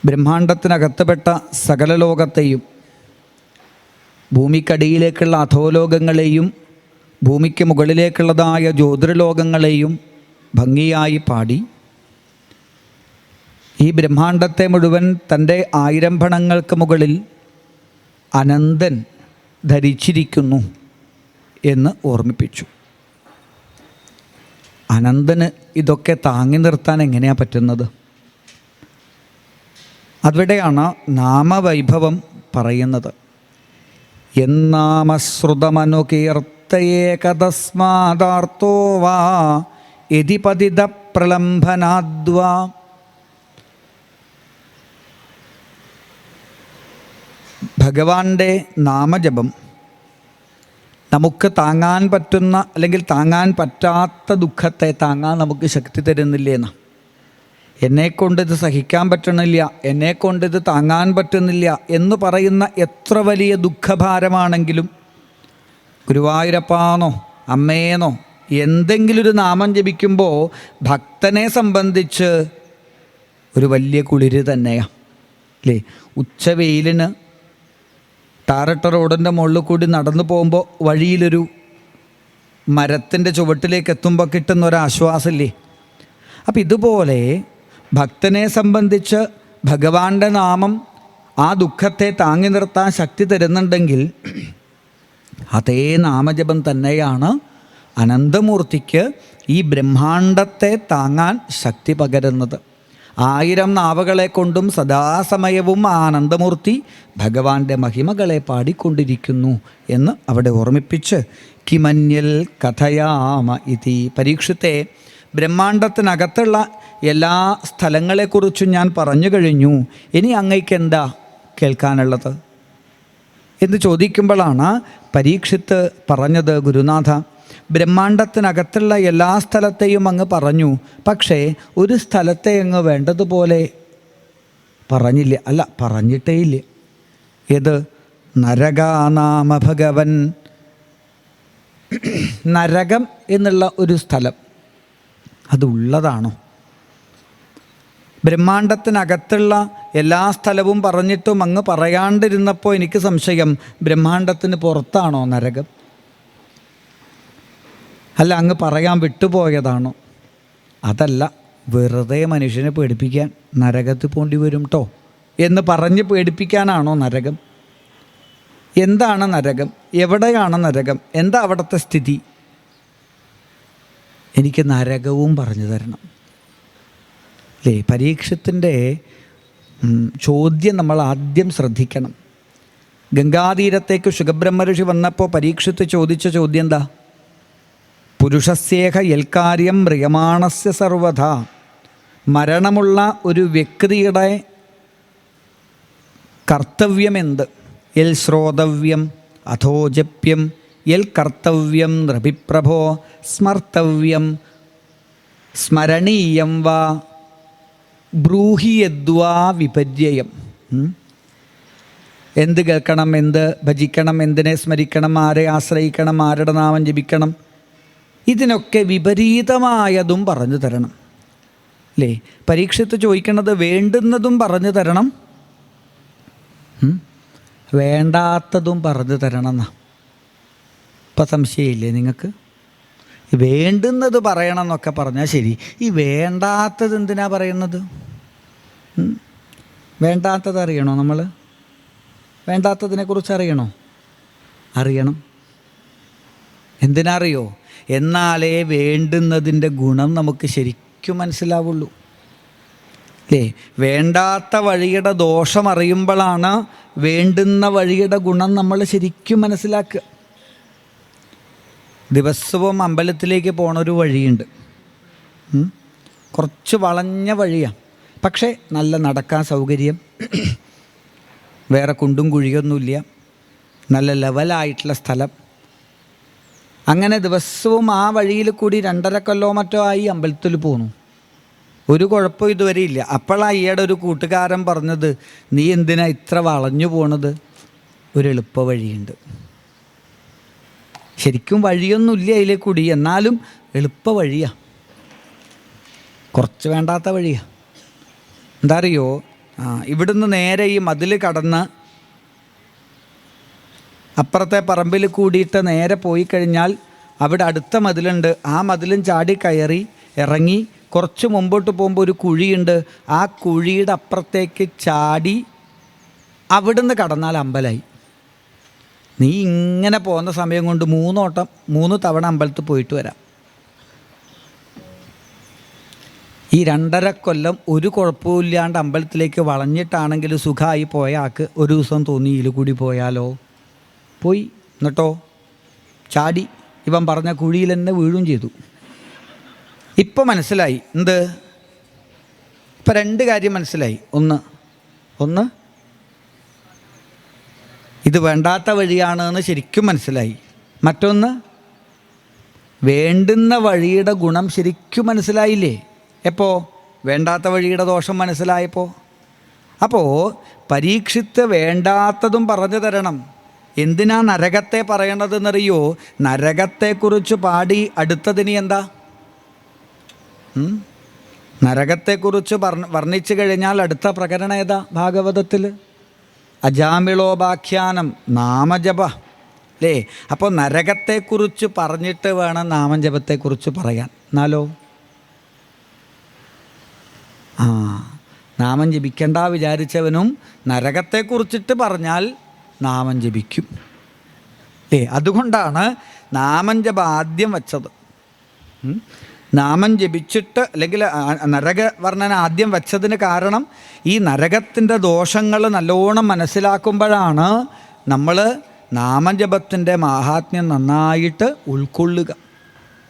ബ്രഹ്മാണ്ടത്തിനകത്തുപെട്ട സകല ലോകത്തെയും, ഭൂമിക്കടിയിലേക്കുള്ള അധോലോകങ്ങളെയും ഭൂമിക്ക് മുകളിലേക്കുള്ളതായ ജ്യോതിർലോകങ്ങളെയും ഭംഗിയായി പാടി ഈ ബ്രഹ്മാണ്ടത്തെ മുഴുവൻ തൻ്റെ 1000 ഭണങ്ങൾക്ക് മുകളിൽ അനന്തൻ ധരിച്ചിരിക്കുന്നു എന്ന് ഓർമ്മിപ്പിച്ചു. അനന്തന് ഇതൊക്കെ താങ്ങി നിർത്താൻ എങ്ങനെയാണ് പറ്റുന്നത്? അവിടെയാണ് നാമവൈഭവം പറയുന്നത്. എന്നാമശ്രുതമനുകീർത്തയേകതസ്മാദാർത്തോ വാ യതി പതിത പ്രലംബനാദ്വാ. ഭഗവാന്റെ നാമജപം നമുക്ക് താങ്ങാൻ പറ്റുന്ന അല്ലെങ്കിൽ താങ്ങാൻ പറ്റാത്ത ദുഃഖത്തെ താങ്ങാൻ നമുക്ക് ശക്തി തരുന്നില്ലേന്ന്. എന്നെക്കൊണ്ടിത് സഹിക്കാൻ പറ്റണില്ല, എന്നെക്കൊണ്ടിത് താങ്ങാൻ പറ്റുന്നില്ല എന്ന് പറയുന്ന എത്ര വലിയ ദുഃഖഭാരമാണെങ്കിലും ഗുരുവായൂരപ്പാന്നോ അമ്മേന്നോ എന്തെങ്കിലും ഒരു നാമം ജപിക്കുമ്പോൾ ഭക്തനെ സംബന്ധിച്ച് ഒരു വലിയ കുളിര് തന്നെയാണ് അല്ലേ. ഉച്ചവെയിലിന് ടാറിട്ട റോഡിൻ്റെ മുകളിൽ കൂടി നടന്നു പോകുമ്പോൾ വഴിയിലൊരു മരത്തിൻ്റെ ചുവട്ടിലേക്ക് എത്തുമ്പോൾ കിട്ടുന്ന ഒരാശ്വാസമില്ലേ. അപ്പം ഇതുപോലെ ഭക്തനെ സംബന്ധിച്ച് ഭഗവാന്റെ നാമം ആ ദുഃഖത്തെ താങ്ങി നിർത്താൻ ശക്തി തരുന്നുണ്ടെങ്കിൽ അതേ നാമജപം തന്നെയാണ് അനന്തമൂർത്തിക്ക് ഈ ബ്രഹ്മാണ്ടത്തെ താങ്ങാൻ ശക്തി പകരുന്നത്. 1000 നാവകളെ കൊണ്ടും സദാസമയവും ആ അനന്തമൂർത്തി ഭഗവാന്റെ മഹിമകളെ പാടിക്കൊണ്ടിരിക്കുന്നു എന്ന് അവിടെ ഓർമ്മിപ്പിച്ച് കിമന്യൽ കഥയാമ ഇതി. പരീക്ഷത്തെ, ബ്രഹ്മാണ്ടത്തിനകത്തുള്ള എല്ലാ സ്ഥലങ്ങളെക്കുറിച്ചും ഞാൻ പറഞ്ഞു കഴിഞ്ഞു, ഇനി അങ്ങയ്ക്ക് എന്താ കേൾക്കാനുള്ളത് എന്ന് ചോദിക്കുമ്പോഴാണ് പരീക്ഷിത്ത് പറഞ്ഞത്, ഗുരുനാഥ, ബ്രഹ്മാണ്ടത്തിനകത്തുള്ള എല്ലാ സ്ഥലത്തെയും അങ്ങ് പറഞ്ഞു, പക്ഷേ ഒരു സ്ഥലത്തെ അങ്ങ് വേണ്ടതുപോലെ പറഞ്ഞില്ല. അല്ല, പറഞ്ഞിട്ടേ ഇല്ല. ഏത്? നരകാനാമ ഭഗവൻ. നരകം എന്നുള്ള ഒരു സ്ഥലം അതുള്ളതാണോ? ബ്രഹ്മാണ്ടത്തിനകത്തുള്ള എല്ലാ സ്ഥലവും പറഞ്ഞിട്ടും അങ്ങ് പറയാണ്ടിരുന്നപ്പോൾ എനിക്ക് സംശയം, ബ്രഹ്മാണ്ടത്തിന് പുറത്താണോ നരകം? അല്ല, അങ്ങ് പറയാൻ വിട്ടുപോയതാണോ? അതല്ല, വെറുതെ മനുഷ്യനെ പേടിപ്പിക്കാൻ നരകത്തിൽ പോണ്ടി വരും കേട്ടോ എന്ന് പറഞ്ഞ് പേടിപ്പിക്കാനാണോ നരകം? എന്താണ് നരകം? എവിടെയാണ് നരകം? എന്താ അവിടുത്തെ സ്ഥിതി? എനിക്ക് നരകവും പറഞ്ഞു തരണം അല്ലേ. പരീക്ഷത്തിൻ്റെ ചോദ്യം നമ്മൾ ആദ്യം ശ്രദ്ധിക്കണം. ഗംഗാതീരത്തേക്ക് ശുഖബ്രഹ്മർഷി വന്നപ്പോൾ പരീക്ഷത്ത് ചോദിച്ച ചോദ്യം എന്താ? പുരുഷസ്യേഹ യൽക്കാര്യം മ്രിയമാണസ്യ സർവഥ. മരണമുള്ള ഒരു വ്യക്തിയുടെ കർത്തവ്യമെന്ത്? യൽ ശ്രോതവ്യം അഥോ ജപ്യം യൽ കർത്തവ്യം നൃഭിപ്രഭോ സ്മർത്തവ്യം സ്മരണീയം വാ ബ്രൂഹി യദ്വാ വിപര്യം. എന്ത് കേൾക്കണം, എന്ത് ഭജിക്കണം, എന്തിനെ സ്മരിക്കണം, ആരെ ആശ്രയിക്കണം, ആരുടെ നാമം ജപിക്കണം, ഇതിനൊക്കെ വിപരീതമായതും പറഞ്ഞു തരണം അല്ലേ. പരീക്ഷത്ത് ചോദിക്കുന്നത് വേണ്ടുന്നതും പറഞ്ഞു തരണം, വേണ്ടാത്തതും പറഞ്ഞു തരണം എന്നാ. ഇപ്പം സംശയമില്ലേ നിങ്ങൾക്ക്? വേണ്ടുന്നത് പറയണം എന്നൊക്കെ പറഞ്ഞാൽ ശരി, ഈ വേണ്ടാത്തത് എന്തിനാ പറയുന്നത്? വേണ്ടാത്തത് അറിയണോ നമ്മൾ? വേണ്ടാത്തതിനെക്കുറിച്ച് അറിയണോ? അറിയണം. എന്തിനറിയോ? എന്നാലേ വേണ്ടുന്നതിൻ്റെ ഗുണം നമുക്ക് ശരിക്കും മനസ്സിലാവുള്ളൂ അല്ലേ. വേണ്ടാത്ത വഴിയുടെ ദോഷം അറിയുമ്പോഴാണ് വേണ്ടുന്ന വഴിയുടെ ഗുണം നമ്മൾ ശരിക്കും മനസ്സിലാക്കുക. ദിവസവും അമ്പലത്തിലേക്ക് പോണൊരു വഴിയുണ്ട്, കുറച്ച് വളഞ്ഞ വഴിയാണ്, പക്ഷേ നല്ല നടക്കാൻ സൗകര്യം, വേറെ കുണ്ടും കുഴിയൊന്നുമില്ല, നല്ല ലെവലായിട്ടുള്ള സ്ഥലം. അങ്ങനെ ദിവസവും ആ വഴിയിൽ കൂടി 2.5 കൊല്ലോ മറ്റോ ആയി അമ്പലത്തിൽ പോന്നു. ഒരു കുഴപ്പം ഇതുവരെ ഇല്ല. അപ്പോഴാണ് ഈയിടെ ഒരു കൂട്ടുകാരൻ പറഞ്ഞത്, നീ എന്തിനാ ഇത്ര വളഞ്ഞു പോണത്? ഒരു എളുപ്പ വഴിയുണ്ട്. ശരിക്കും വഴിയൊന്നുമില്ല അതിലേ കൂടി, എന്നാലും എളുപ്പ വഴിയാണ്, കുറച്ച് വേണ്ടാത്ത വഴിയാണ്. എന്താ അറിയോ? ഇവിടുന്ന് നേരെ ഈ മതിൽ കടന്ന് അപ്പുറത്തെ പറമ്പിൽ കൂടിയിട്ട് നേരെ പോയി കഴിഞ്ഞാൽ അവിടെ അടുത്ത മതിലുണ്ട്. ആ മതിലും ചാടി കയറി ഇറങ്ങി കുറച്ച് മുമ്പോട്ട് പോകുമ്പോൾ ഒരു കുഴിയുണ്ട്. ആ കുഴിയുടെ അപ്പുറത്തേക്ക് ചാടി അവിടുന്ന് കടന്നാൽ അമ്പലമായി. നീ ഇങ്ങനെ പോകുന്ന സമയം കൊണ്ട് 3 തവണ അമ്പലത്തിൽ പോയിട്ട് വരാം. ഈ 2.5 കൊല്ലം ഒരു കുഴപ്പമില്ലാണ്ട് അമ്പലത്തിലേക്ക് വളഞ്ഞിട്ടാണെങ്കിൽ സുഖമായി പോയ ആൾക്ക് ഒരു ദിവസം തോന്നി ഇതിൽ കൂടി പോയാലോ. പോയി. എന്നിട്ടോ ചാടി ഇവൻ പറഞ്ഞ കുഴിയിൽ തന്നെ വീഴുകയും ചെയ്തു. ഇപ്പം മനസ്സിലായി എന്ത്? ഇപ്പം 2 കാര്യം മനസ്സിലായി. ഒന്ന് ഇത് വേണ്ടാത്ത വഴിയാണെന്ന് ശരിക്കും മനസ്സിലായി. മറ്റൊന്ന് വേണ്ടുന്ന വഴിയുടെ ഗുണം ശരിക്കും മനസ്സിലായില്ലേ? എപ്പോൾ? വേണ്ടാത്ത വഴിയുടെ ദോഷം മനസ്സിലായപ്പോൾ. അപ്പോൾ പരീക്ഷിത്ത് വേണ്ടാത്തതും പറഞ്ഞു തരണം. എന്തിനാ നരകത്തെ പറയണതെന്നറിയോ? നരകത്തെക്കുറിച്ച് പാടി അടുത്തതിന് എന്താ? നരകത്തെക്കുറിച്ച് വർണ്ണിച്ചു കഴിഞ്ഞാൽ അടുത്ത പ്രകരണം ഏതാ ഭാഗവതത്തിൽ? അജാമിളോപാഖ്യാനം, നാമജപ അല്ലേ? അപ്പോൾ നരകത്തെക്കുറിച്ച് പറഞ്ഞിട്ട് വേണം നാമജപത്തെക്കുറിച്ച് പറയാൻ. എന്നാലോ നാമം ജപിക്കണ്ട വിചാരിച്ചവനും നരകത്തെക്കുറിച്ചിട്ട് പറഞ്ഞാൽ നാമം ജപിക്കും. അതുകൊണ്ടാണ് നാമം ജപം ആദ്യം വച്ചത്. നാമം ജപിച്ചിട്ട് അല്ലെങ്കിൽ നരക വർണ്ണന ആദ്യം വച്ചതിന് കാരണം ഈ നരകത്തിൻ്റെ ദോഷങ്ങൾ നല്ലോണം മനസ്സിലാക്കുമ്പോഴാണ് നമ്മൾ നാമജപത്തിൻ്റെ മാഹാത്മ്യം നന്നായിട്ട് ഉൾക്കൊള്ളുക.